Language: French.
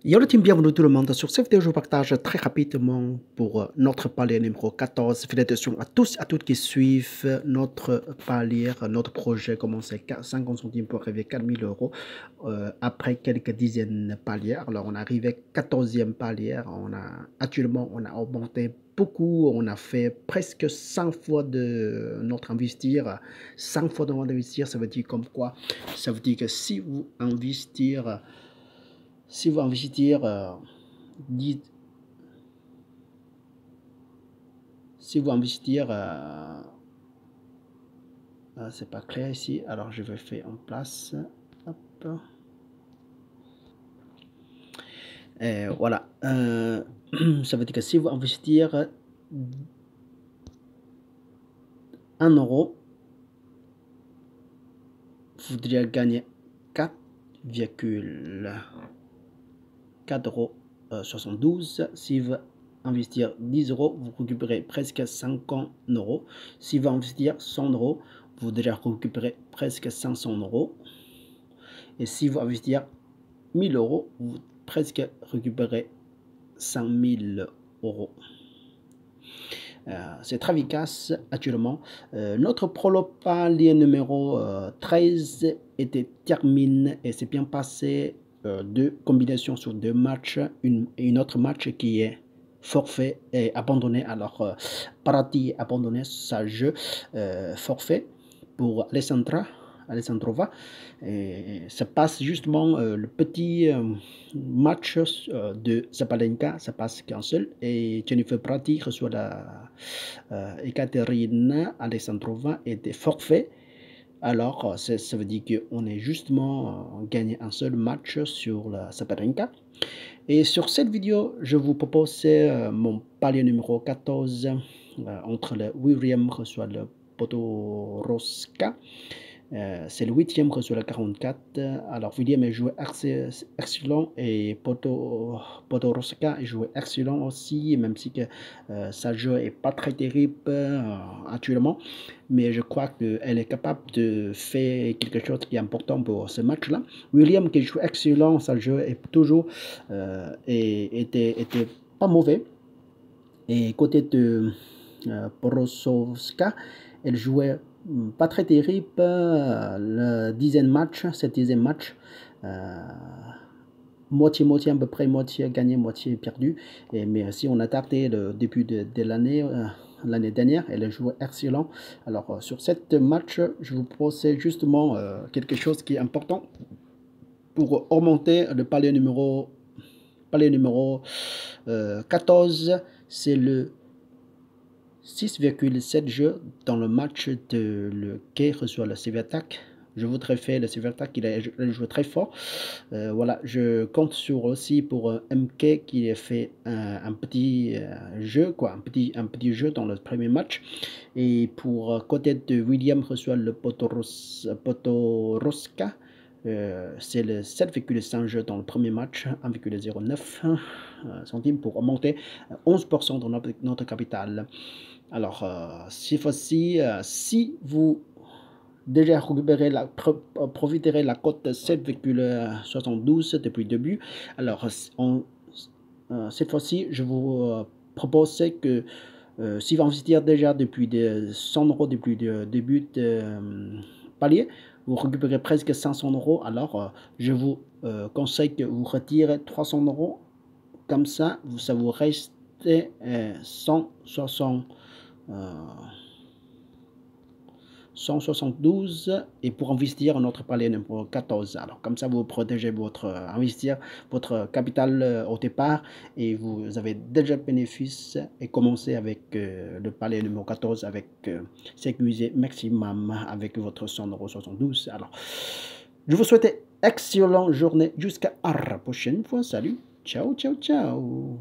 Yo le team, bienvenue tout le monde. Sur cette vidéo, je vous partage très rapidement pour notre palier numéro 14. Faites attention à tous et à toutes qui suivent notre palier, notre projet commencé 50 centimes pour arriver à 4000 euros après quelques dizaines de paliers. Alors on est arrivé 14e palier. Actuellement, on a augmenté beaucoup. On a fait presque 100 fois de notre investir. 100 fois de notre investir, ça veut dire comme quoi? Ça veut dire que si vous investissez si vous investissez c'est pas clair ici, alors je vais faire en place. Hop. Et voilà. Ça veut dire que si vous investissez 1 euro, vous devriez gagner 4,72 €. Si vous investir 10 euros, vous récupérez presque 50 euros. Si vous investir 100 euros, vous devez récupérer presque 500 euros. Et si vous investir 1000 euros, vous presque récupérez 100 000 euros. C'est très efficace actuellement. Notre palier numéro 13 était terminé et c'est bien passé. Deux combinaisons sur 2 matchs, une autre match qui est forfait et abandonné. Alors Parati abandonné sa jeu forfait pour Alessandrova. Et ça passe justement le petit match de Zabalenka, ça passe qu'un seul. Et Jennifer Parati reçoit la Ekaterina Alessandrova était forfait. Alors, ça veut dire qu'on est justement gagné un seul match sur la Sabalenka. Et sur cette vidéo, je vous propose mon palier numéro 14 entre le William reçoit le Podoroska. C'est le 8e reçoit le 44. Alors, William est joué excellent et Podoroska est joué excellent aussi, même si que, sa jeu est pas très terrible actuellement. Mais je crois qu'elle est capable de faire quelque chose qui est important pour ce match-là. William qui joue excellent, sa jeu est toujours était pas mauvais. Et côté de Porosowska, elle jouait pas très terrible le 10e match, cette 10e match. Moitié à peu près, moitié gagné, moitié perdu. Mais si on a tardé le début de l'année, l'année dernière, elle a joué excellent. Alors sur cette match, je vous propose justement quelque chose qui est important pour augmenter le palier numéro 14. C'est le 6,7 jeux dans le match de le Kei reçoit le Sviatek. Je voudrais faire le Sviatek, il a joué très fort. Voilà, je compte sur aussi pour MK qui a fait un petit jeu, quoi, un petit jeu dans le premier match. Et pour côté de William reçoit le Podoroska. C'est le 7,5 jeux dans le premier match, 1,09 centimes pour monter 11% dans notre capital. Alors, cette fois-ci, si vous déjà récupérez profiterez la cote 7,72 depuis le début, alors cette fois-ci, je vous propose que si vous investissez déjà depuis 100 euros depuis le début de palier, vous récupérez presque 500 euros. Alors, je vous conseille que vous retirez 300 euros. Comme ça vous reste 172 et pour investir en notre palier numéro 14. Alors comme ça vous protégez votre votre capital au départ et vous avez déjà bénéfice et commencez avec le palier numéro 14 avec sécurisé maximum avec votre 100,72 €. Alors je vous souhaite excellente journée jusqu'à la prochaine fois. Salut, ciao ciao ciao.